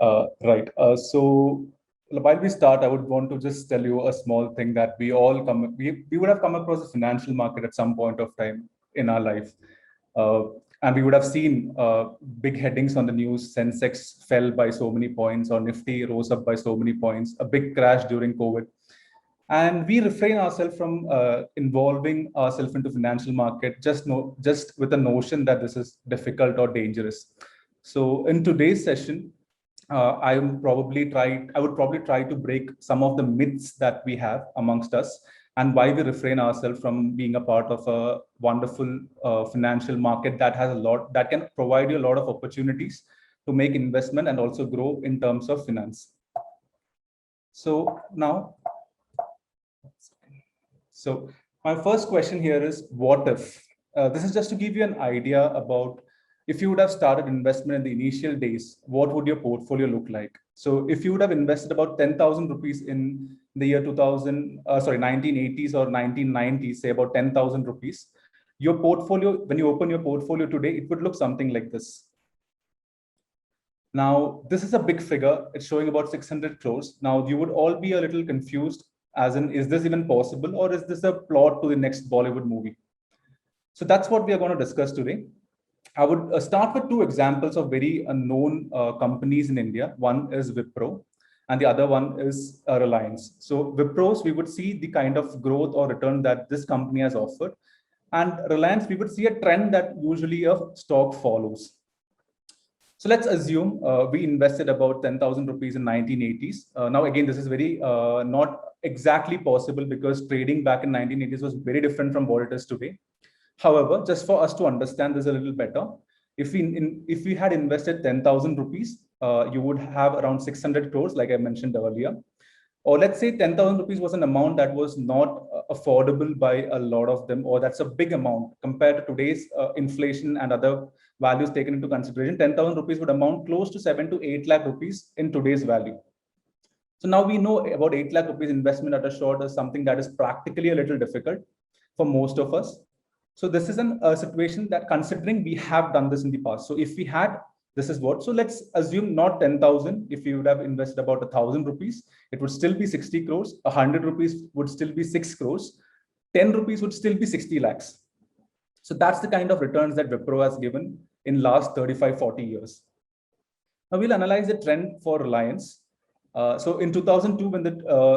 Right. So while we start, I would want to just tell you a small thing that we would have come across the financial market at some point of time in our life. Uh, and we would have seen big headings on the news. Sensex fell by so many points, or Nifty rose up by so many points, a big crash during COVID. And we refrain ourselves from involving ourselves into financial market just with the notion that this is difficult or dangerous. So in today's session, I would probably try to break some of the myths that we have amongst us, and why we refrain ourselves from being a part of a wonderful financial market that can provide you a lot of opportunities to make investment and also grow in terms of finance. So now, so my first question here is, what if? This is just to give you an idea about, if you would have started investment in the initial days, what would your portfolio look like? So if you would have invested about 10,000 rupees in the year 1980s or 1990s, say about 10,000 rupees, your portfolio, when you open your portfolio today, it would look something like this. Now, this is a big figure. It's showing about 600 crores. Now, you would all be a little confused, as in, is this even possible, or is this a plot to the next Bollywood movie? So that's what we are going to discuss today. I would start with two examples of very known companies in India. One is Wipro, and the other one is Reliance. So Wipros, we would see the kind of growth or return that this company has offered. And Reliance, we would see a trend that usually a stock follows. So let's assume we invested about 10,000 rupees in 1980s. Now, again, this is very not exactly possible, because trading back in 1980s was very different from what it is today. However, just for us to understand this a little better, if we had invested 10,000 rupees, you would have around 600 crores, like I mentioned earlier. Or let's say 10,000 rupees was an amount that was not affordable by a lot of them, or that's a big amount compared to today's inflation and other values taken into consideration. 10,000 rupees would amount close to 7 to 8 lakh rupees in today's value. So now we know about 8 lakh rupees investment at a short is something that is practically a little difficult for most of us. So this is a situation that, considering we have done this in the past. So if we had, this is what, so let's assume not 10,000. If you would have invested about 1,000 rupees, it would still be 60 crores. 100 rupees would still be 6 crores. 10 rupees would still be 60 lakhs. So that's the kind of returns that Wipro has given in last 35, 40 years. Now we'll analyze the trend for Reliance. So in 2002,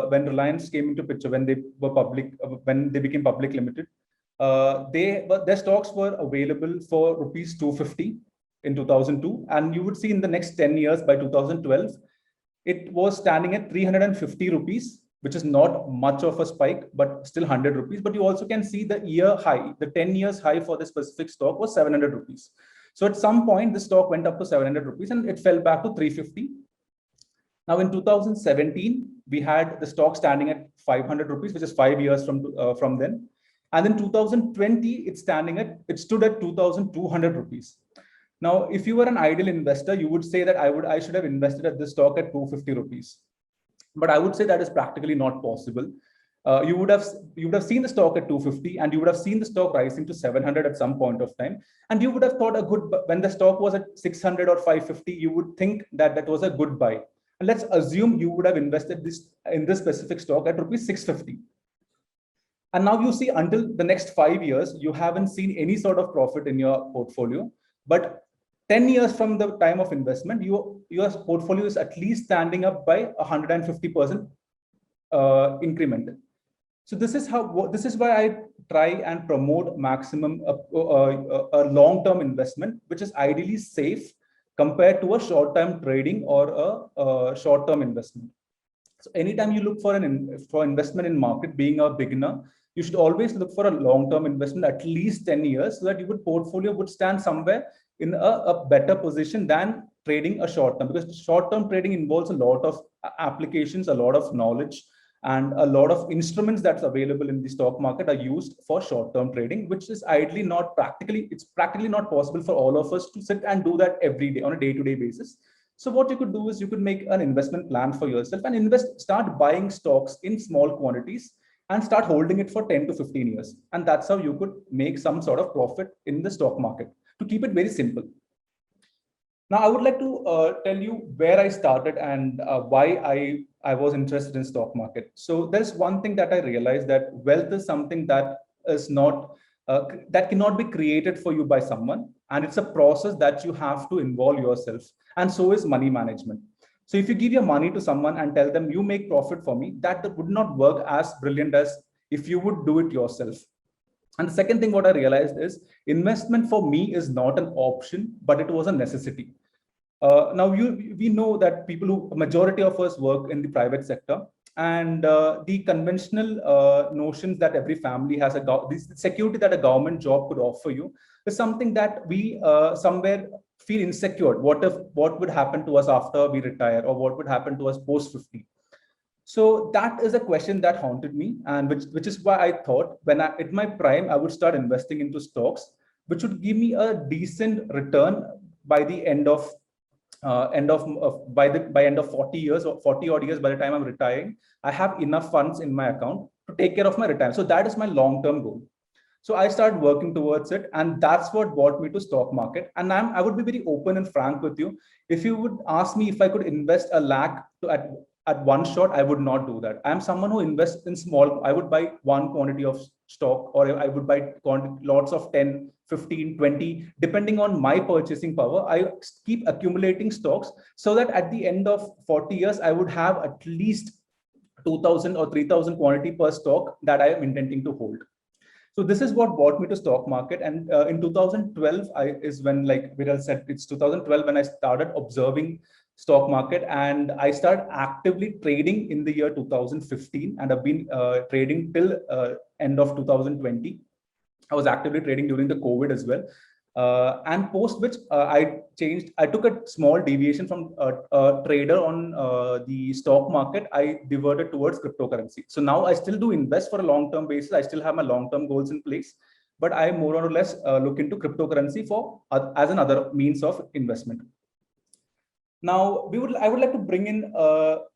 when Reliance came into picture, when they were public, when they became public limited, their stocks were available for rupees 250 in 2002, and you would see in the next 10 years, by 2012, it was standing at 350 rupees, which is not much of a spike, but still 100 rupees. But you also can see the year high, the 10 years high for the specific stock was 700 rupees. So at some point, the stock went up to 700 rupees and it fell back to 350. Now in 2017, we had the stock standing at 500 rupees, which is 5 years from then. And in 2020, it stood at 2,200 rupees. Now, if you were an ideal investor, you would say that I should have invested at this stock at 250 rupees. But I would say that is practically not possible. You would have seen the stock at 250, and you would have seen the stock rising to 700 at some point of time. And you would have thought when the stock was at 600 or 550, you would think that that was a good buy. And let's assume you would have invested in this specific stock at rupees 650. And now you see, until the next 5 years, you haven't seen any sort of profit in your portfolio. But 10 years from the time of investment, your portfolio is at least standing up by 150% increment. So this is why I try and promote maximum a long-term investment, which is ideally safe compared to a short-term trading or a short-term investment. So anytime you look for investment in market, being a beginner, you should always look for a long-term investment, at least 10 years, so that your portfolio would stand somewhere in a better position than trading a short-term, because short-term trading involves a lot of applications, a lot of knowledge, and a lot of instruments that's available in the stock market are used for short-term trading, which is it's practically not possible for all of us to sit and do that every day on a day-to-day basis. So what you could do is you could make an investment plan for yourself and start buying stocks in small quantities and start holding it for 10 to 15 years. And that's how you could make some sort of profit in the stock market, to keep it very simple. Now, I would like to tell you where I started and why I was interested in stock market. So there's one thing that I realized, that wealth is something that is not that cannot be created for you by someone, and it's a process that you have to involve yourself. And so is money management. So if you give your money to someone and tell them you make profit for me, that would not work as brilliant as if you would do it yourself. And the second thing what I realized is investment for me is not an option, but it was a necessity. Now, we know that majority of us work in the private sector, and the conventional notions that every family has, this security that a government job could offer you, is something that we somewhere feel insecure. What would happen to us after we retire, or what would happen to us post 50? So that is a question that haunted me, and which is why I thought, when at my prime, I would start investing into stocks, which would give me a decent return by the end of 40 years, or 40 odd years. By the time I'm retiring, I have enough funds in my account to take care of my retirement. So that is my long-term goal. So I started working towards it, and that's what brought me to stock market. And I would be very open and frank with you. If you would ask me if I could invest a lakh at one shot, I would not do that. I'm someone who invests in small. I would buy one quantity of stock, or I would buy lots of 10, 15, 20, depending on my purchasing power. I keep accumulating stocks so that at the end of 40 years, I would have at least 2,000 or 3,000 quantity per stock that I am intending to hold. So this is what brought me to stock market. And in 2012, is when, like Viral said, it's 2012 when I started observing stock market, and I started actively trading in the year 2015, and I've been trading till end of 2020. I was actively trading during the COVID as well. And post which I took a small deviation from a trader on the stock market. I diverted towards cryptocurrency. So now I still do invest for a long-term basis. I still have my long-term goals in place, but I more or less look into cryptocurrency as another means of investment. Now, I would like to bring in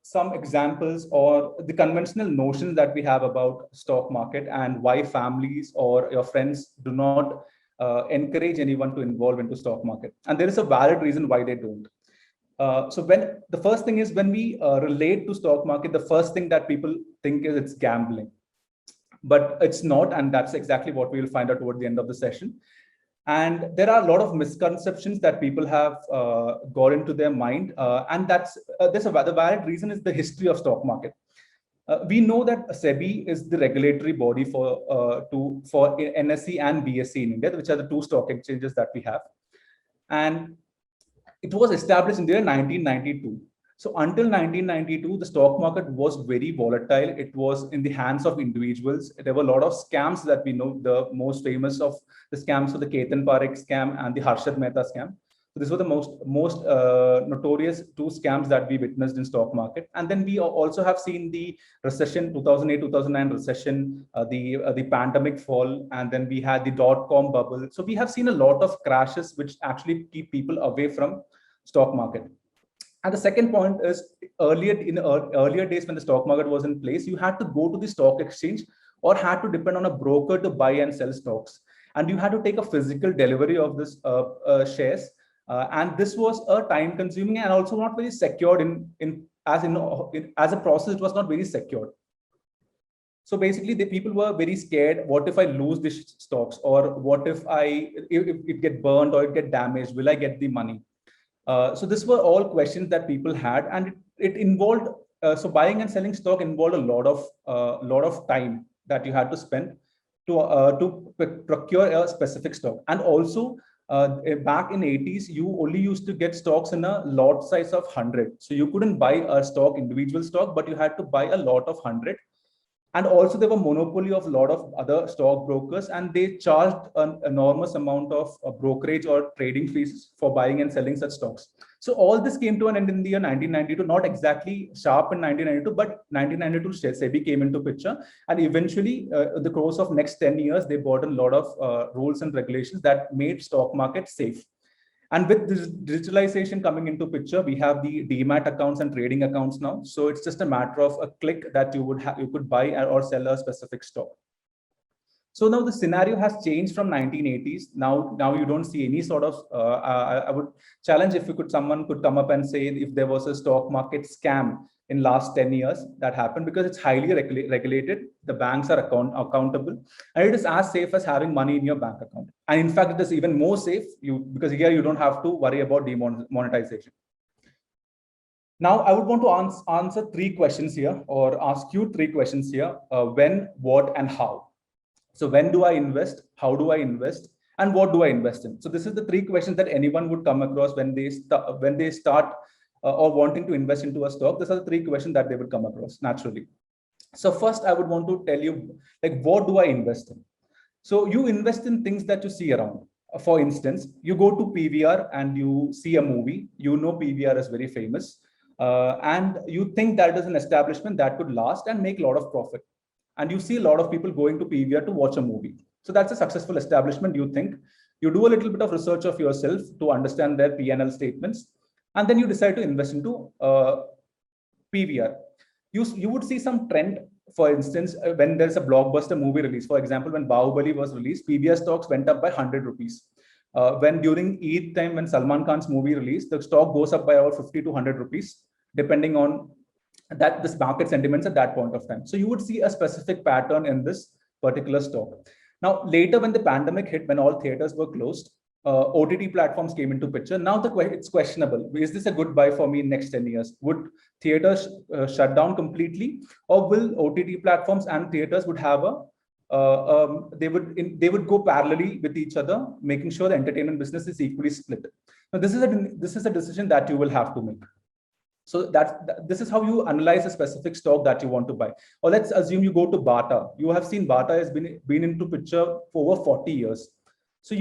some examples or the conventional notions that we have about stock market, and why families or your friends do not encourage anyone to involve into stock market. And there is a valid reason why they don't. So the first thing is, when we relate to stock market, the first thing that people think is it's gambling, but it's not. And that's exactly what we will find out toward the end of the session. And there are a lot of misconceptions that people have got into their mind, and the valid reason is the history of stock market. We know that SEBI is the regulatory body for NSE and BSE in India, which are the two stock exchanges that we have. And it was established in the year 1992. So until 1992, the stock market was very volatile. It was in the hands of individuals. There were a lot of scams that we know. The most famous of the scams were the Ketan Parekh scam and the Harshad Mehta scam. So these were the most notorious two scams that we witnessed in stock market. And then we also have seen the recession, 2008-2009 recession, the pandemic fall, and then we had the dot-com bubble. So we have seen a lot of crashes which actually keep people away from stock market. And the second point is, earlier days when the stock market was in place, you had to go to the stock exchange or had to depend on a broker to buy and sell stocks. And you had to take a physical delivery of this shares. And this was a time consuming and also not very secured as a process. It was not very secured. So basically, the people were very scared. What if I lose these stocks, or what if it get burned or it get damaged? Will I get the money? So these were all questions that people had, and it involved. So buying and selling stock involved a lot of time that you had to spend to procure a specific stock. And also, back in 80s, you only used to get stocks in a lot size of 100. So you couldn't buy a individual stock, but you had to buy a lot of 100. And also there were monopoly of a lot of other stockbrokers, and they charged an enormous amount of brokerage or trading fees for buying and selling such stocks. So all this came to an end in the year 1992, not exactly sharp in 1992, but 1992 SEBI came into picture. And eventually, the course of next 10 years, they brought in a lot of rules and regulations that made stock market safe. And with this digitalization coming into picture, we have the demat accounts and trading accounts now. So it's just a matter of a click that you could buy or sell a specific stock. So now the scenario has changed from 1980s. Now you don't see any sort of. I would challenge if someone could come up and say if there was a stock market scam in last 10 years that happened, because it's highly regulated. The banks are accountable, and it is as safe as having money in your bank account. And in fact, it is even more safe because here you don't have to worry about demonetization. Now, I would want to answer three questions here, or ask you three questions here: when, what, and how. So when do I invest? How do I invest? And what do I invest in? So this is the three questions that anyone would come across when they start or wanting to invest into a stock. These are the three questions that they would come across naturally. So first, I would want to tell you, like, what do I invest in? So you invest in things that you see around. For instance, you go to PVR and you see a movie. You know PVR is very famous, and you think that is an establishment that could last and make a lot of profit. And you see a lot of people going to PVR to watch a movie. So that's a successful establishment, you think. You do a little bit of research of yourself to understand their P&L statements, and then you decide to invest into PVR. You would see some trend. For instance, when there's a blockbuster movie release, for example, when Bahubali was released, PVR stocks went up by 100 rupees. When during Eid time, when Salman Khan's movie released, the stock goes up by about 50 to 100 rupees, depending on that this market sentiments at that point of time. So you would see a specific pattern in this particular stock. Now, later when the pandemic hit, when all theaters were closed, OTT platforms came into picture. Now it's questionable. Is this a good buy for me in next 10 years? Would theaters shut down completely, or will OTT platforms and theaters would have they would go parallelly with each other, making sure the entertainment business is equally split. Now, this is a decision that you will have to make. So this is how you analyze a specific stock that you want to buy. Or let's assume you go to Bata. You have seen Bata has been into picture for over 40 years. So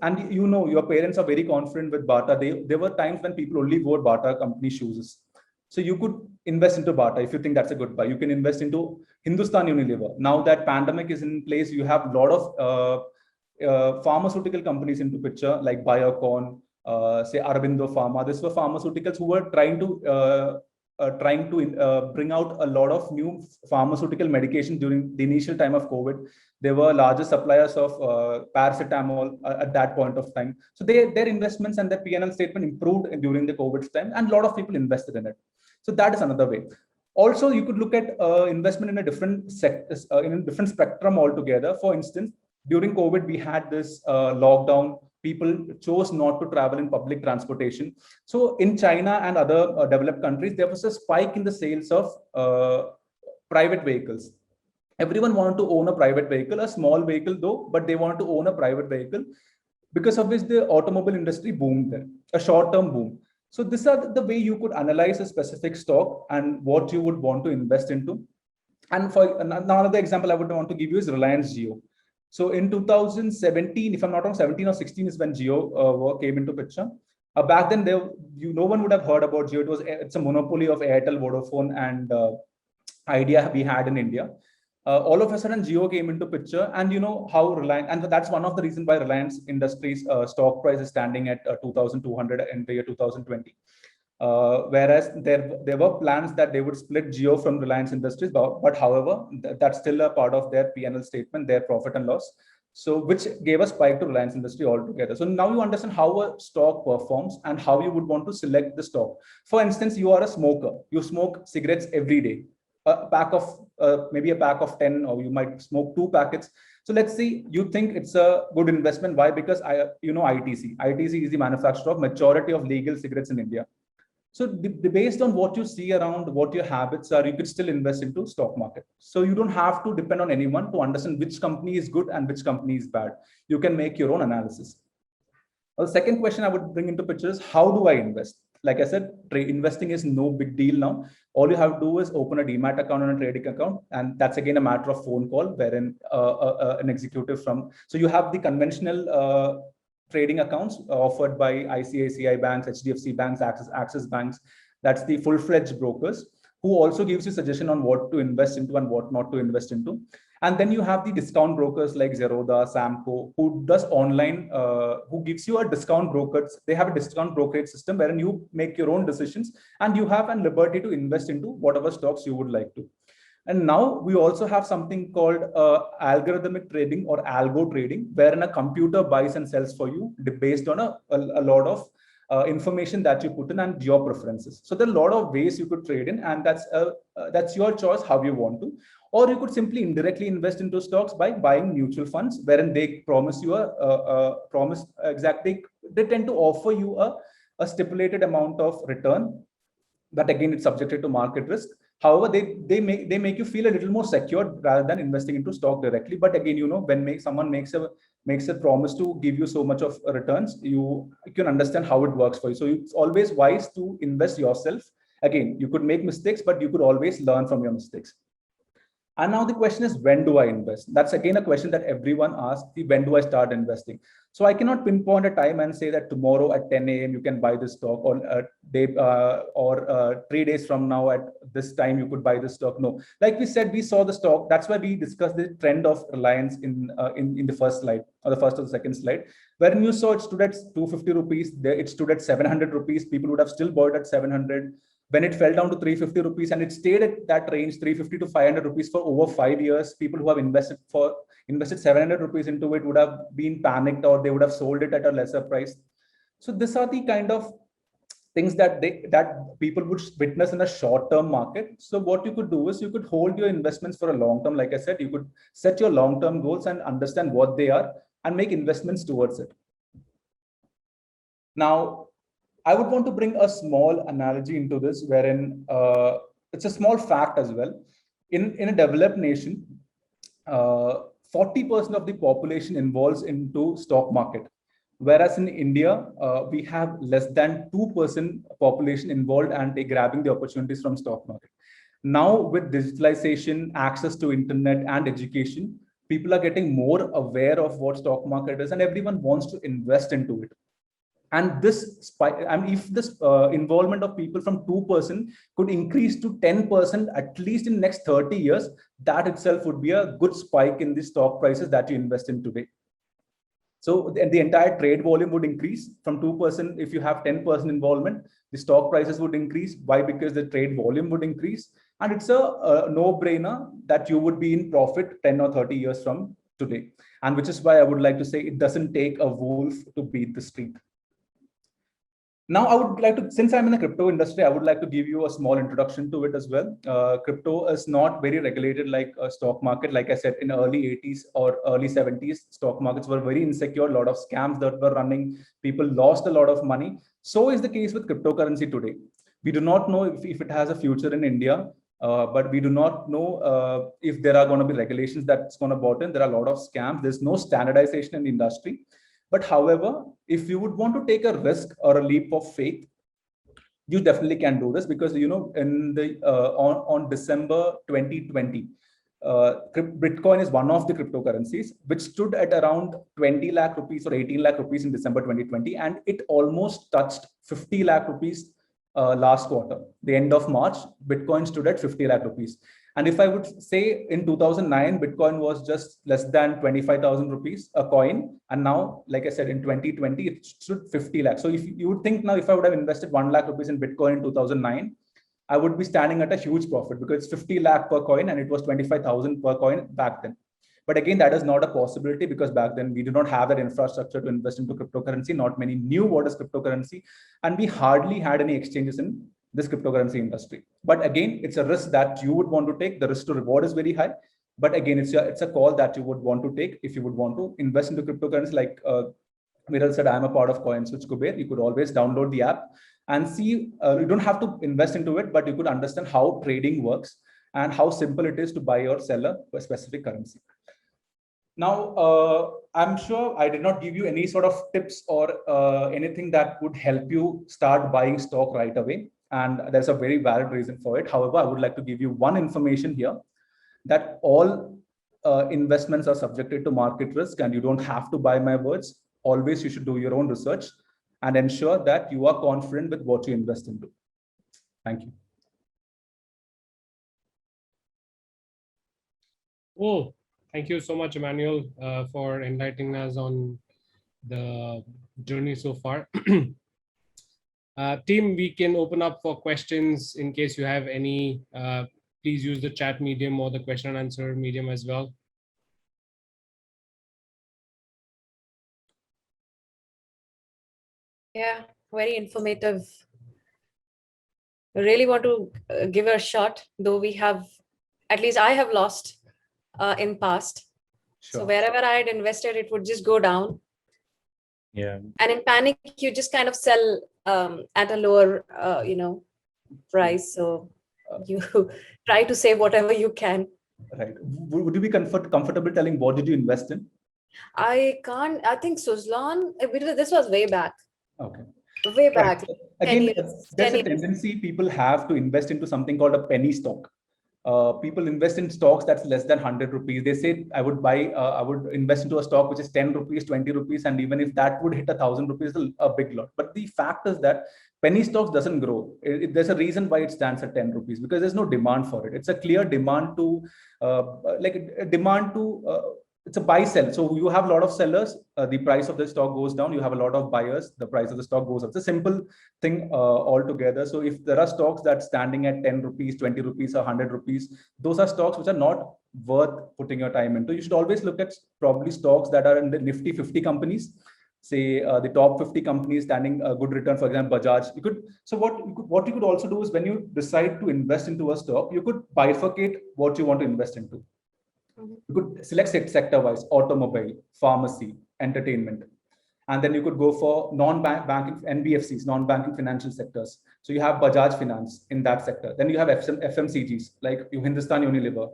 and you know your parents are very confident with Bata. There were times when people only wore Bata company shoes. So you could invest into Bata if you think that's a good buy. You can invest into Hindustan Unilever. Now that pandemic is in place, you have a lot of pharmaceutical companies into picture, like Biocon, say Aurobindo Pharma. These were pharmaceuticals who were trying to bring out a lot of new pharmaceutical medication during the initial time of COVID. They were largest suppliers of paracetamol at that point of time. So their investments and their P&L statement improved during the COVID time, and a lot of people invested in it. So that is another way. Also, you could look at investment in a different in a different spectrum altogether. For instance, during COVID, we had this lockdown. People chose not to travel in public transportation. So in China and other developed countries, there was a spike in the sales of private vehicles. Everyone wanted to own a private vehicle, a small vehicle though, but they wanted to own a private vehicle, because of which the automobile industry boomed there, a short-term boom. So these are the way you could analyze a specific stock and what you would want to invest into. And for another example I would want to give you is Reliance Jio. So in 2017, if I'm not wrong, 17 or 16 is when Jio came into picture. Back then, no one would have heard about Jio. It's a monopoly of Airtel, Vodafone, and Idea we had in India. All of a sudden, Jio came into picture, and you know how Reliance, and that's one of the reasons why Reliance Industries stock price is standing at 2,200 in the year 2020. Whereas there were plans that they would split Jio from Reliance Industries, but however, that's still a part of their P&L statement, their profit and loss. So which gave a spike to Reliance Industry altogether. So now you understand how a stock performs and how you would want to select the stock. For instance, you are a smoker. You smoke cigarettes every day. Maybe a pack of 10, or you might smoke 2 packets. So let's say you think it's a good investment. Why? Because ITC. ITC is the manufacturer of majority of legal cigarettes in India. So based on what you see around, what your habits are, you could still invest into stock market. So you don't have to depend on anyone to understand which company is good and which company is bad. You can make your own analysis. The second question I would bring into picture is, how do I invest? Like I said, investing is no big deal now. All you have to do is open a demat account and a trading account. And that's again a matter of phone call, wherein an executive so you have the conventional trading accounts offered by ICICI banks, HDFC banks, Axis banks. That's the full-fledged brokers who also gives you suggestion on what to invest into and what not to invest into. And then you have the discount brokers like Zerodha, Samco, who does online, who gives you a discount brokerage. They have a discount brokerage system wherein you make your own decisions and you have a liberty to invest into whatever stocks you would like to. And now we also have something called algorithmic trading or algo trading, wherein a computer buys and sells for you based on a lot of information that you put in and your preferences. So there are a lot of ways you could trade in, and that's your choice how you want to. Or you could simply indirectly invest into stocks by buying mutual funds, wherein they promise you promise exactly, they tend to offer you a stipulated amount of return, but again it's subjected to market risk. However, they make you feel a little more secure rather than investing into stock directly. But again, when someone makes a promise to give you so much of returns, you can understand how it works for you. So it's always wise to invest yourself. Again, you could make mistakes, but you could always learn from your mistakes. And now the question is, when do I invest? That's again a question that everyone asks, when do I start investing? So I cannot pinpoint a time and say that tomorrow at 10 a.m. you can buy this stock, or a day or 3 days from now at this time you could buy this stock. No, like we said, we saw the stock. That's why we discussed the trend of Reliance in the first slide, or the first or the second slide, wherein you saw it stood at 250 rupees. It stood at 700 rupees. People would have still bought at 700. When it fell down to 350 rupees and it stayed at that range, 350 to 500 rupees for over 5 years, people who have invested 700 rupees into it would have been panicked, or they would have sold it at a lesser price. So these are the kind of things that people would witness in a short-term market. So what you could do is you could hold your investments for a long term. Like I said, you could set your long-term goals and understand what they are and make investments towards it. Now, I would want to bring a small analogy into this, wherein it's a small fact as well. In a developed nation, 40% of the population involves into stock market, whereas in India, we have less than 2% population involved and they grabbing the opportunities from stock market. Now, with digitalization, access to internet and education, people are getting more aware of what stock market is, and everyone wants to invest into it. And this spike, if this involvement of people from 2% could increase to 10% at least in next 30 years, that itself would be a good spike in the stock prices that you invest in today. So the entire trade volume would increase from 2%. If you have 10% involvement, the stock prices would increase. Why? Because the trade volume would increase, and it's a no-brainer that you would be in profit 10 or 30 years from today. And which is why I would like to say it doesn't take a wolf to beat the street. Now, I would like to, since I'm in the crypto industry, I would like to give you a small introduction to it as well. Crypto is not very regulated like a stock market. Like I said, in early 80s or early 70s, stock markets were very insecure. A lot of scams that were running. People lost a lot of money. So is the case with cryptocurrency today. We do not know if it has a future in India, but we do not know if there are going to be regulations that's going to bottom. There are a lot of scams. There's no standardization in the industry. But however, if you would want to take a risk or a leap of faith, you definitely can do this, because in the on December 2020, Bitcoin is one of the cryptocurrencies which stood at around 20 lakh rupees or 18 lakh rupees in December 2020, and it almost touched 50 lakh rupees last quarter. The end of March, Bitcoin stood at 50 lakh rupees. And if I would say in 2009, Bitcoin was just less than 25,000 rupees a coin. And now, like I said, in 2020, it stood 50 lakhs. So if you would think now, if I would have invested 1 lakh rupees in Bitcoin in 2009, I would be standing at a huge profit, because it's 50 lakh per coin and it was 25,000 per coin back then. But again, that is not a possibility, because back then we did not have that infrastructure to invest into cryptocurrency. Not many knew what is cryptocurrency, and we hardly had any exchanges in this cryptocurrency industry. But again, it's a risk that you would want to take. The risk to reward is very high. But again, it's a call that you would want to take if you would want to invest into cryptocurrency. Like Viral said, I'm a part of CoinSwitch Kuber. You could always download the app and see. You don't have to invest into it, but you could understand how trading works and how simple it is to buy or sell a specific currency. Now, I'm sure I did not give you any sort of tips or anything that would help you start buying stock right away. And there's a very valid reason for it. However, I would like to give you one information here, that all investments are subjected to market risk, and you don't have to buy my words. Always you should do your own research and ensure that you are confident with what you invest into. Thank you. Oh, thank you so much, Emmanuel, for enlightening us on the journey so far. Team, we can open up for questions in case you have any please use the chat medium or the question and answer medium as well. Yeah, very informative. I really want to give it a shot, though we have, at least I have lost in past. So Sure. wherever I had invested, it would just go down. Yeah. And in panic, you just kind of sell at a lower, price. So you try to save whatever you can. Right. Would you be comfortable telling what did you invest in? I can't, I think Suzlon, this was way back. Okay. Way Right. back. Again, 10 years, there's 10 a years. tendency people have to invest into something called a penny stock. People invest in stocks that's less than 100 rupees. They say, I would invest into a stock which is 10 rupees, 20 rupees. And even if that would hit 1,000 rupees, a big lot. But the fact is that penny stocks doesn't grow. There's a reason why it stands at 10 rupees, because there's no demand for it. It's a clear demand to, it's a buy sell. So you have a lot of sellers, the price of the stock goes down. You have a lot of buyers, the price of the stock goes up. It's a simple thing altogether. So if there are stocks that standing at 10 rupees, 20 rupees, or 100 rupees, those are stocks which are not worth putting your time into. You should always look at probably stocks that are in the Nifty 50 companies. Say the top 50 companies standing a good return, for example, Bajaj. What you could also do is when you decide to invest into a stock, you could bifurcate what you want to invest into. You could select sector-wise: automobile, pharmacy, entertainment, and then you could go for non-banking NBFCs, non-banking financial sectors. So you have Bajaj Finance in that sector. Then you have FMCGs like Hindustan Unilever,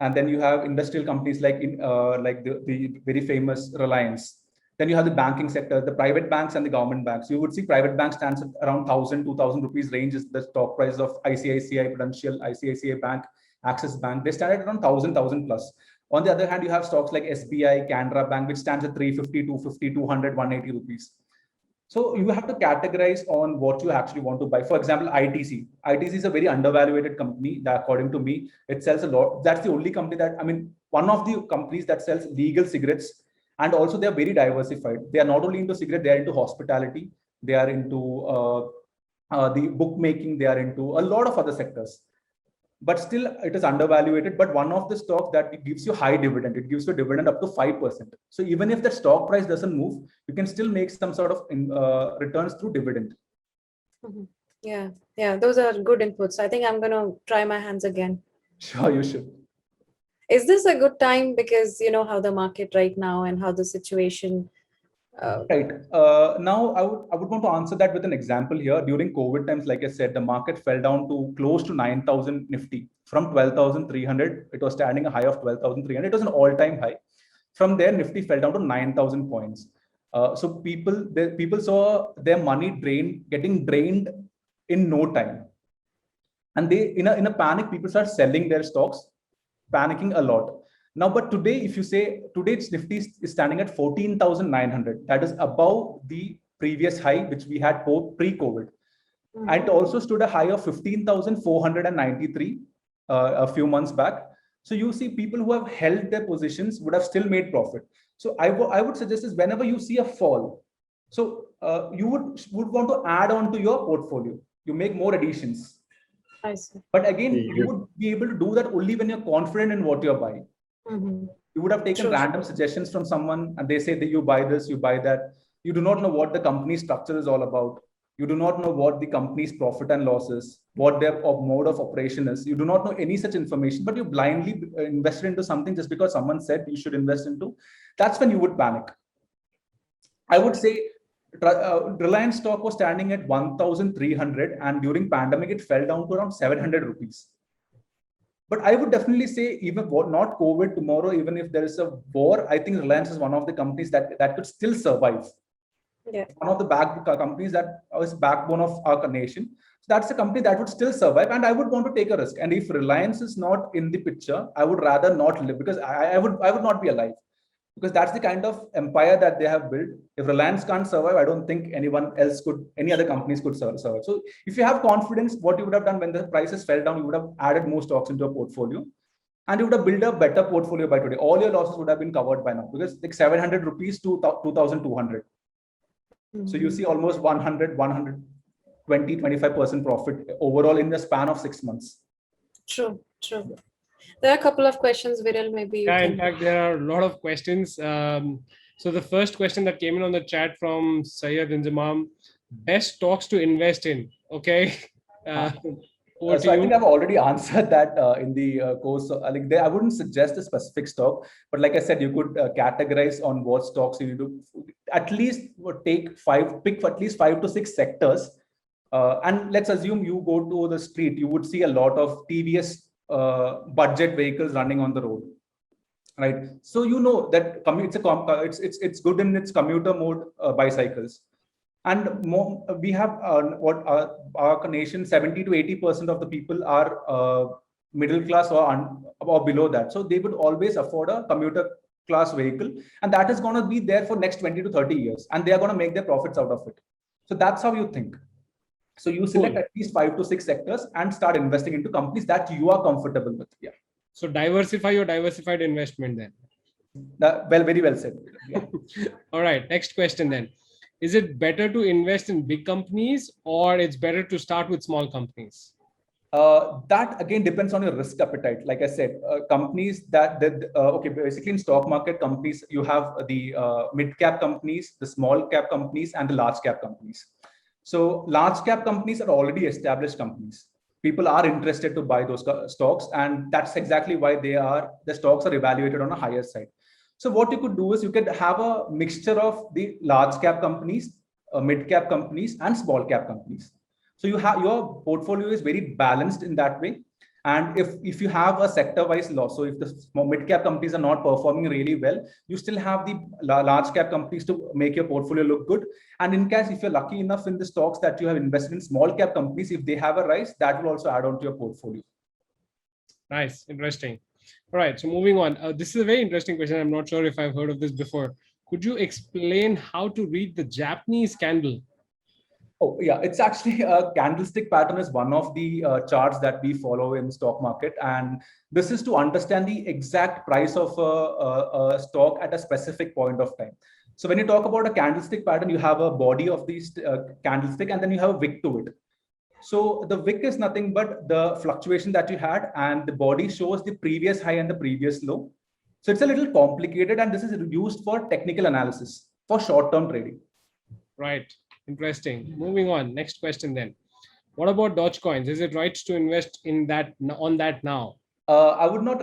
and then you have industrial companies like the very famous Reliance. Then you have the banking sector, the private banks and the government banks. You would see private banks stands at around 1,000, 2,000 rupees range is the stock price of ICICI Prudential, ICICI Bank, Axis Bank. They start at around 1,000 plus. On the other hand, you have stocks like SBI, Canara Bank, which stands at 350, 250, 200, 180 rupees. So you have to categorize on what you actually want to buy. For example, ITC. ITC is a very undervaluated company that, according to me, it sells a lot. That's the only company that, one of the companies that sells legal cigarettes. And also they are very diversified. They are not only into cigarette, they are into hospitality. They are into the bookmaking. They are into a lot of other sectors. But still it is undervaluated. But one of the stocks that gives you high dividend, it gives you a dividend up to 5%. So even if the stock price doesn't move, you can still make some sort of returns through dividend. Yeah, those are good inputs. I think I'm going to try my hands again. Sure, you should. Is this a good time? Because you know how the market right now and how the situation. Right. Now, I would want to answer that with an example here. During COVID times, like I said, the market fell down to close to 9,000 Nifty. From 12,300, it was standing a high of 12,300. It was an all-time high. From there, Nifty fell down to 9,000 points. So people saw their money getting drained in no time. And they, in a panic, people start selling their stocks, panicking a lot. Now, but today, if you say today's Nifty is standing at 14,900, that is above the previous high, which we had pre-COVID. And it also stood a high of 15,493 a few months back. So you see people who have held their positions would have still made profit. So I would suggest is whenever you see a fall, so you would want to add on to your portfolio. You make more additions. I see. But again, you would be able to do that only when you're confident in what you're buying. You would have taken random suggestions from someone and they say that you buy this, you buy that. You do not know what the company structure is all about. You do not know what the company's profit and loss is, what their mode of operation is. You do not know any such information, but you blindly invested into something just because someone said you should invest into. That's when you would panic. I would say Reliance stock was standing at 1,300 and during pandemic, it fell down to around 700 rupees. But I would definitely say even not COVID tomorrow, even if there is a war, I think Reliance is one of the companies that could still survive. Yeah. One of the companies that is backbone of our nation. So that's a company that would still survive. And I would want to take a risk. And if Reliance is not in the picture, I would rather not live because I would not be alive. Because that's the kind of empire that they have built. If Reliance can't survive, I don't think any other companies could survive. So if you have confidence, what you would have done when the prices fell down, you would have added more stocks into a portfolio and you would have built a better portfolio by today. All your losses would have been covered by now because like 700 rupees to 2,200. So you see almost 120, 25% profit overall in the span of 6 months. True. True. There are a couple of questions, Viral. Maybe you Yeah, in can. fact, there are a lot of questions. So the first question that came in on the chat from Syed Inzamam, best stocks to invest in. Okay. Uh, over to So I you. think I've already answered that in the course. So, like I wouldn't suggest a specific stock, but like I said, you could categorize on what stocks you need to at least pick at least 5 to 6 sectors. And let's assume you go to the street, you would see a lot of TVS budget vehicles running on the road, right? So you know that it's good in its commuter mode bicycles. And more, we have what our nation 70 to 80% of the people are middle class or below that, so they would always afford a commuter class vehicle, and that is going to be there for next 20 to 30 years, and they are going to make their profits out of it. So that's how you think. So you select Cool. at least 5 to 6 sectors and start investing into companies that you are comfortable with. Yeah. So diversify your diversified investment then. Well, very well said. Yeah. All right. Next question then. Is it better to invest in big companies or it's better to start with small companies? That again depends on your risk appetite. Like I said, companies okay, basically in stock market companies, you have the mid cap companies, the small cap companies, and the large cap companies. So large cap companies are already established companies. People are interested to buy those stocks, and that's exactly why the stocks are evaluated on a higher side. So what you could do is you could have a mixture of the large cap companies, mid cap companies, and small cap companies. So you have your portfolio is very balanced in that way. And if you have a sector wise loss, so if the mid cap companies are not performing really well, you still have the large cap companies to make your portfolio look good. And in case if you're lucky enough in the stocks that you have invested in small cap companies, if they have a rise, that will also add on to your portfolio. Nice, interesting. All right, so moving on. This is a very interesting question. I'm not sure if I've heard of this before. Could you explain how to read the Japanese candle? Oh, yeah, it's actually a candlestick pattern is one of the charts that we follow in stock market. And this is to understand the exact price of a stock at a specific point of time. So when you talk about a candlestick pattern, you have a body of these candlestick, and then you have a wick to it. So the wick is nothing but the fluctuation that you had, and the body shows the previous high and the previous low. So it's a little complicated, and this is used for technical analysis for short-term trading. Right. Interesting. Moving on. Next question then. What about Dogecoins? Is it right to invest in that on that now? I would not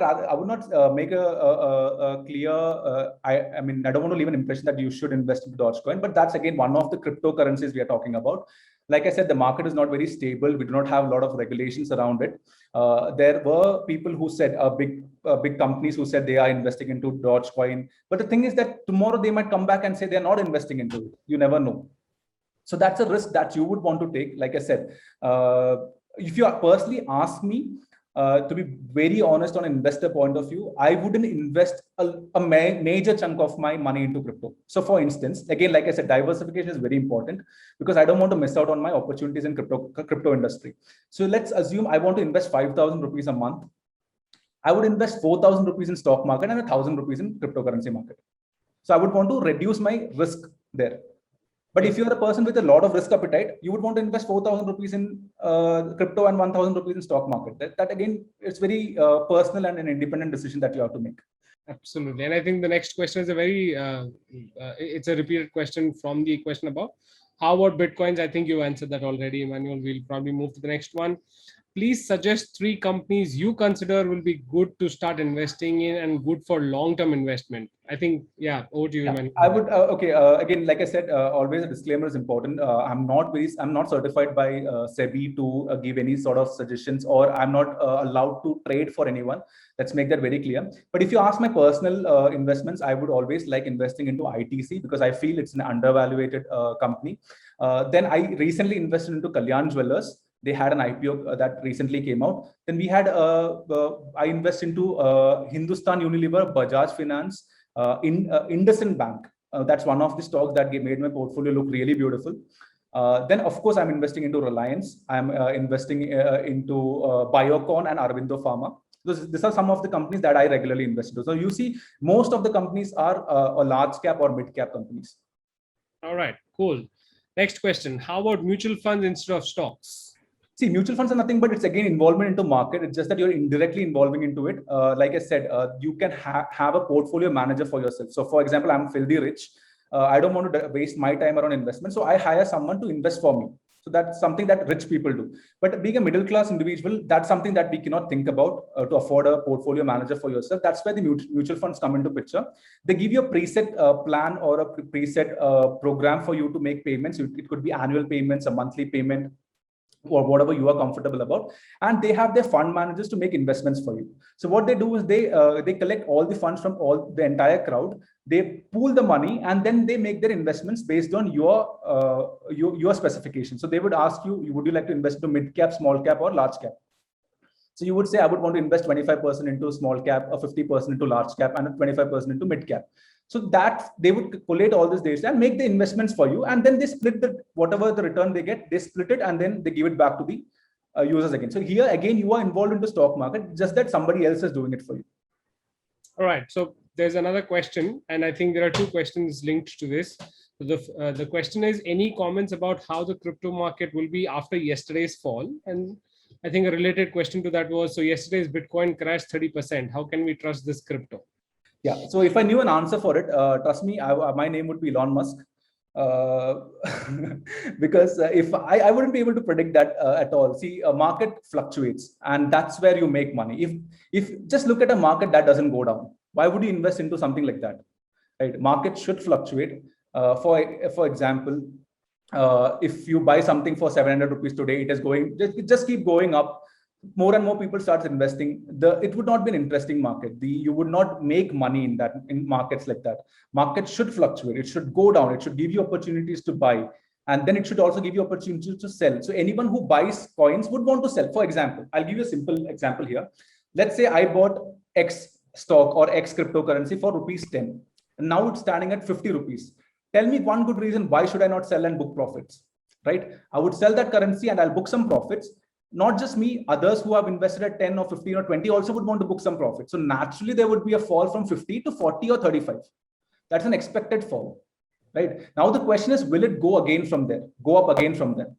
make a clear. I mean, I don't want to leave an impression that you should invest in Dogecoin, but that's again one of the cryptocurrencies we are talking about. Like I said, the market is not very stable. We do not have a lot of regulations around it. There were people who said big companies who said they are investing into Dogecoin, but the thing is that tomorrow they might come back and say they are not investing into it. You never know. So that's a risk that you would want to take. Like I said, if you personally ask me, to be very honest on an investor point of view, I wouldn't invest a major chunk of my money into crypto. So for instance, again, like I said, diversification is very important because I don't want to miss out on my opportunities in crypto industry. So let's assume I want to invest 5,000 rupees a month. I would invest 4,000 rupees in stock market and 1,000 rupees in cryptocurrency market. So I would want to reduce my risk there. But if you're a person with a lot of risk appetite, you would want to invest 4,000 rupees in crypto and 1,000 rupees in stock market. That again, it's very personal and an independent decision that you have to make. Absolutely. And I think the next question is a very, it's a repeated question from the question above. How about Bitcoins? I think you answered that already, Emmanuel. We'll probably move to the next one. Please suggest 3 companies you consider will be good to start investing in and good for long-term investment. I think, yeah, over to you, Emmanuel. I would, okay, again, like I said, always a disclaimer is important. I'm not certified by SEBI to give any sort of suggestions, or I'm not allowed to trade for anyone. Let's make that very clear. But if you ask my personal investments, I would always like investing into ITC because I feel it's an undervaluated company. Then I recently invested into Kalyan Jewellers. They had an IPO that recently came out. Then we had, I invest into Hindustan Unilever, Bajaj Finance, IndusInd Bank. That's one of the stocks that made my portfolio look really beautiful. Then, of course, I'm investing into Reliance. I'm investing into Biocon and Aurobindo Pharma. These are some of the companies that I regularly invest into. So you see, most of the companies are large cap or mid cap companies. All right, cool. Next question. How about mutual funds instead of stocks? See, mutual funds are nothing but it's again involvement into market. It's just that you're indirectly involving into it. Like I said, you can have a portfolio manager for yourself. So for example, I'm filthy rich. I don't want to waste my time around investment. So I hire someone to invest for me. So that's something that rich people do. But being a middle class individual, that's something that we cannot think about to afford a portfolio manager for yourself. That's where the mutual funds come into picture. They give you a preset plan or a preset program for you to make payments. It could be annual payments, a monthly payment, or whatever you are comfortable about, and they have their fund managers to make investments for you. So what they do is they collect all the funds from all the entire crowd, they pool the money, and then they make their investments based on your specifications. So they would ask you, would you like to invest into mid cap, small cap, or large cap? So you would say, I would want to invest 25% into small cap, or 50% into large cap, and 25% into mid cap. So that they would collate all this data and make the investments for you, and then they split whatever the return they get, they split it, and then they give it back to the users again. So here again, you are involved in the stock market, just that somebody else is doing it for you. All right. So there's another question, and I think there are two questions linked to this. So the question is, any comments about how the crypto market will be after yesterday's fall? And I think a related question to that was, so yesterday's Bitcoin crashed 30%. How can we trust this crypto? Yeah. So if I knew an answer for it, trust me, my name would be Elon Musk. Because if I wouldn't be able to predict that at all. See, a market fluctuates, and that's where you make money. If just look at a market that doesn't go down, why would you invest into something like that? Right? Market should fluctuate. For example, if you buy something for 700 rupees today, it is going just keep going up. More and more people start investing. It would not be an interesting market. You would not make money in markets like that. Markets should fluctuate. It should go down. It should give you opportunities to buy, and then it should also give you opportunities to sell. So anyone who buys coins would want to sell. For example, I'll give you a simple example here. Let's say I bought X stock or X cryptocurrency for rupees 10, and now it's standing at 50 rupees. Tell me one good reason why should I not sell and book profits, right? I would sell that currency and I'll book some profits. Not just me, others who have invested at 10 or 15 or 20 also would want to book some profit. So naturally, there would be a fall from 50 to 40 or 35. That's an expected fall, right? Now, the question is, will it go again from there, go up again from there?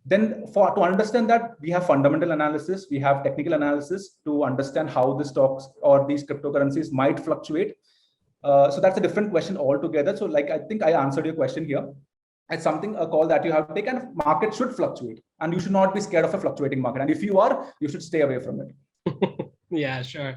Then to understand that, we have fundamental analysis, we have technical analysis to understand how the stocks or these cryptocurrencies might fluctuate. So that's a different question altogether. So like, I think I answered your question here. It's something, a call that you have to take, and market should fluctuate, and you should not be scared of a fluctuating market. And if you are, you should stay away from it. Yeah, sure.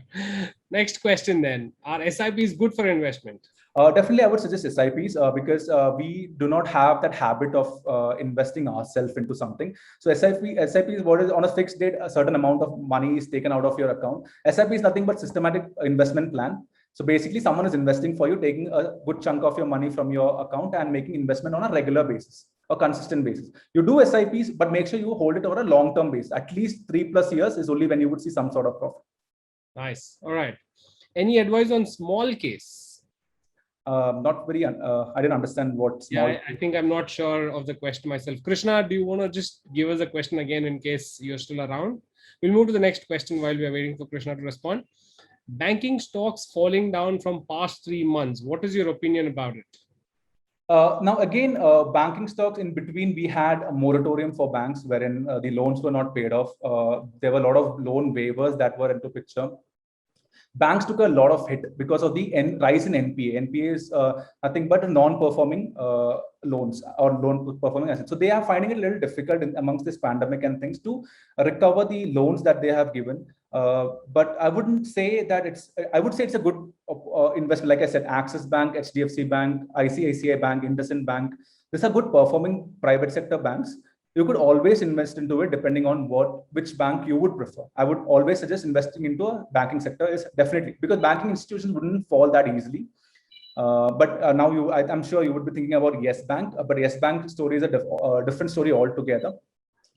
Next question then. Are SIPs good for investment? Definitely, I would suggest SIPs because we do not have that habit of investing ourselves into something. So SIP is what is on a fixed date, a certain amount of money is taken out of your account. SIP is nothing but systematic investment plan. So basically, someone is investing for you, taking a good chunk of your money from your account and making investment on a regular basis or consistent basis. You do SIPs, but make sure you hold it over a long-term basis. At least 3+ years is only when you would see some sort of profit. Nice. All right. Any advice on small case? Not very. I didn't understand what small. Yeah, I think I'm not sure of the question myself. Krishna, do you want to just give us a question again in case you're still around? We'll move to the next question while we are waiting for Krishna to respond. Banking stocks falling down from past 3 months. What is your opinion about it? Now, again, banking stocks, in between, we had a moratorium for banks wherein the loans were not paid off. There were a lot of loan waivers that were into picture. Banks took a lot of hit because of the rise in NPA. NPA is nothing but non-performing loans or non-performing assets. So they are finding it a little difficult amongst this pandemic and things to recover the loans that they have given. But I wouldn't say that I would say it's a good investment. Like I said, Axis Bank, HDFC Bank, ICICI Bank, IndusInd Bank. These are good performing private sector banks. You could always invest into it depending on which bank you would prefer. I would always suggest investing into a banking sector is definitely, because banking institutions wouldn't fall that easily. But now I'm sure you would be thinking about Yes Bank, but Yes Bank story is a different story altogether.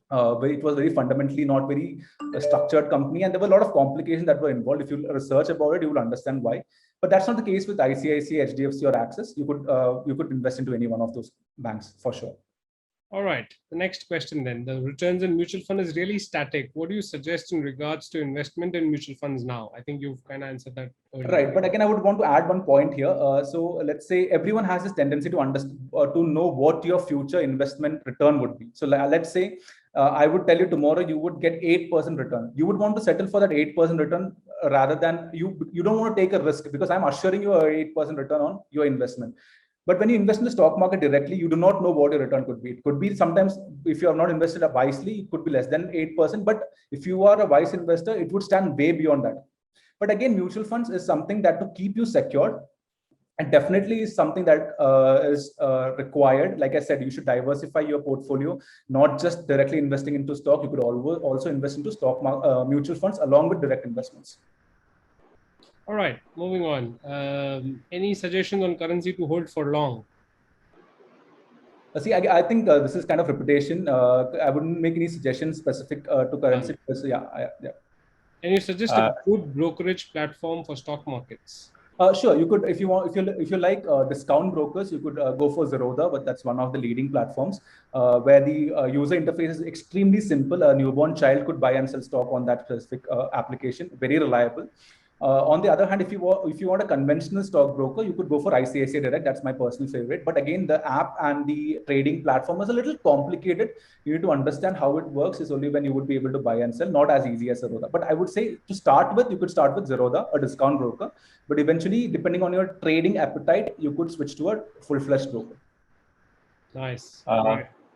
Where it was very fundamentally not very structured company, and there were a lot of complications that were involved. If you research about it, you will understand why. But that's not the case with ICICI, HDFC, or Axis. You could invest into any one of those banks for sure. All right. The next question then. The returns in mutual fund is really static. What do you suggest in regards to investment in mutual funds now? I think you've kind of answered that earlier. Right. But again, I would want to add one point here. So let's say everyone has this tendency to understand to know what your future investment return would be. So let's say I would tell you tomorrow you would get 8% return. You would want to settle for that 8% return rather than you don't want to take a risk, because I'm assuring you a 8% return on your investment. But when you invest in the stock market directly, you do not know what your return could be. It could be sometimes, if you have not invested wisely, it could be less than 8%. But if you are a wise investor, it would stand way beyond that. But again, mutual funds is something that to keep you secured, and definitely is something that is required. Like I said, you should diversify your portfolio, not just directly investing into stock. You could also invest into mutual funds along with direct investments. All right, moving on. Any suggestions on currency to hold for long? See, I think this is kind of repetition. I wouldn't make any suggestions specific to currency. Because, yeah. Can you suggest a good brokerage platform for stock markets? Sure, you could, if you want, if you like discount brokers, you could go for Zerodha, but that's one of the leading platforms where the user interface is extremely simple. A newborn child could buy and sell stock on that specific application. Very reliable. On the other hand, if you want a conventional stockbroker, you could go for ICICI Direct. That's my personal favorite. But again, the app and the trading platform is a little complicated. You need to understand how it works. Is only when you would be able to buy and sell. Not as easy as Zerodha. But I would say to start with, you could start with Zerodha, a discount broker. But eventually, depending on your trading appetite, you could switch to a full-fledged broker. Nice.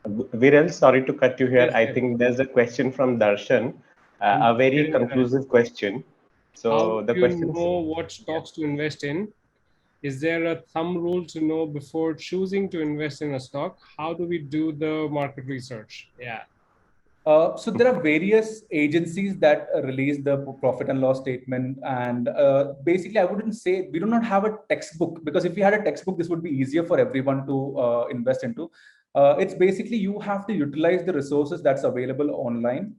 Viral, sorry to cut you here. Yes, I think there's a question from Darshan, a very conclusive question. So how the do question you know what stocks to invest in? Is there a thumb rule to know before choosing to invest in a stock? How do we do the market research? Yeah. So there are various agencies that release the profit and loss statement, and basically I wouldn't say we do not have a textbook, because if we had a textbook, this would be easier for everyone to invest into. It's basically you have to utilize the resources that's available online.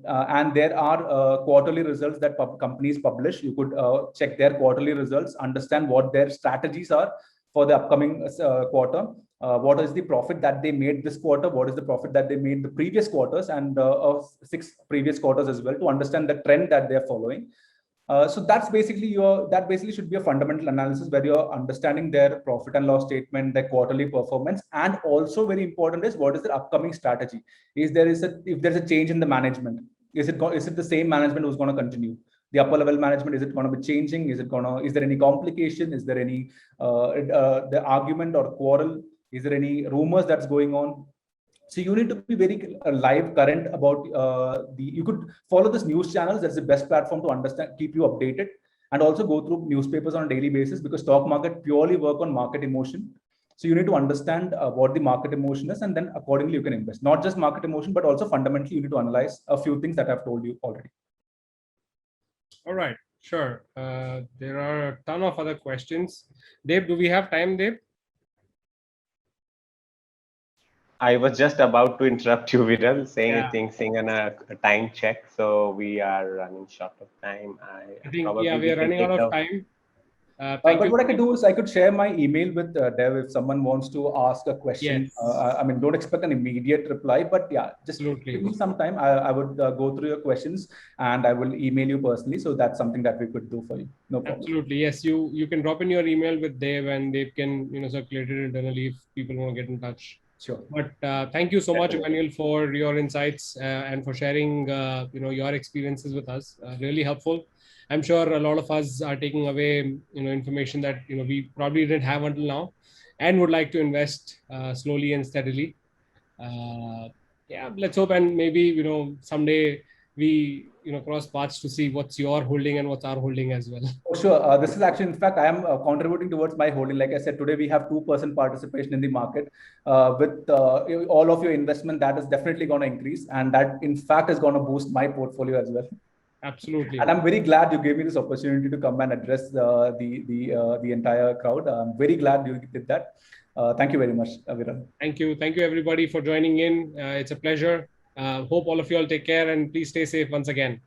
And there are quarterly results that companies publish. You could check their quarterly results, understand what their strategies are for the upcoming quarter. What is the profit that they made this quarter? What is the profit that they made the previous quarters and of 6 previous quarters as well, to understand the trend that they're following. So that's basically that basically should be a fundamental analysis where you're understanding their profit and loss statement, their quarterly performance, and also very important is what is their upcoming strategy. If there's a change in the management, is it the same management who's going to continue? The upper level management, is it going to be changing? Is there any complication? Is there any the argument or quarrel? Is there any rumors that's going on? So you need to be very live, current about you could follow this news channels. That's the best platform to understand, keep you updated, and also go through newspapers on a daily basis, because stock market purely work on market emotion. So you need to understand what the market emotion is, and then accordingly you can invest. Not just market emotion, but also fundamentally you need to analyze a few things that I've told you already. All right, sure. There are a ton of other questions. Dave, do we have time, Dave? I was just about to interrupt you, Viral, saying on a time check. So we are running short of time. I think we are running out of time. But what I could do is I could share my email with Dev if someone wants to ask a question. Yes. I mean, don't expect an immediate reply, but yeah, just Absolutely. give me some time. I would go through your questions and I will email you personally. So that's something that we could do for you. No problem. Absolutely. Yes, you can drop in your email with Dave, and Dave can circulate it internally if people want to get in touch. Sure. But thank you so much, Emmanuel, for your insights and for sharing your experiences with us. Really helpful. I'm sure a lot of us are taking away information that we probably didn't have until now, and would like to invest slowly and steadily. Yeah, let's hope, and maybe someday we cross paths to see what's your holding and what's our holding as well. Oh, sure. This is actually, in fact, I am contributing towards my holding. Like I said, today we have 2% participation in the market. With all of your investment, that is definitely going to increase, and that in fact is going to boost my portfolio as well. Absolutely. And I'm very glad you gave me this opportunity to come and address the entire crowd. I'm very glad you did that. Thank you very much, Viral. Thank you everybody for joining in. It's a pleasure. Hope all of you all take care, and please stay safe once again.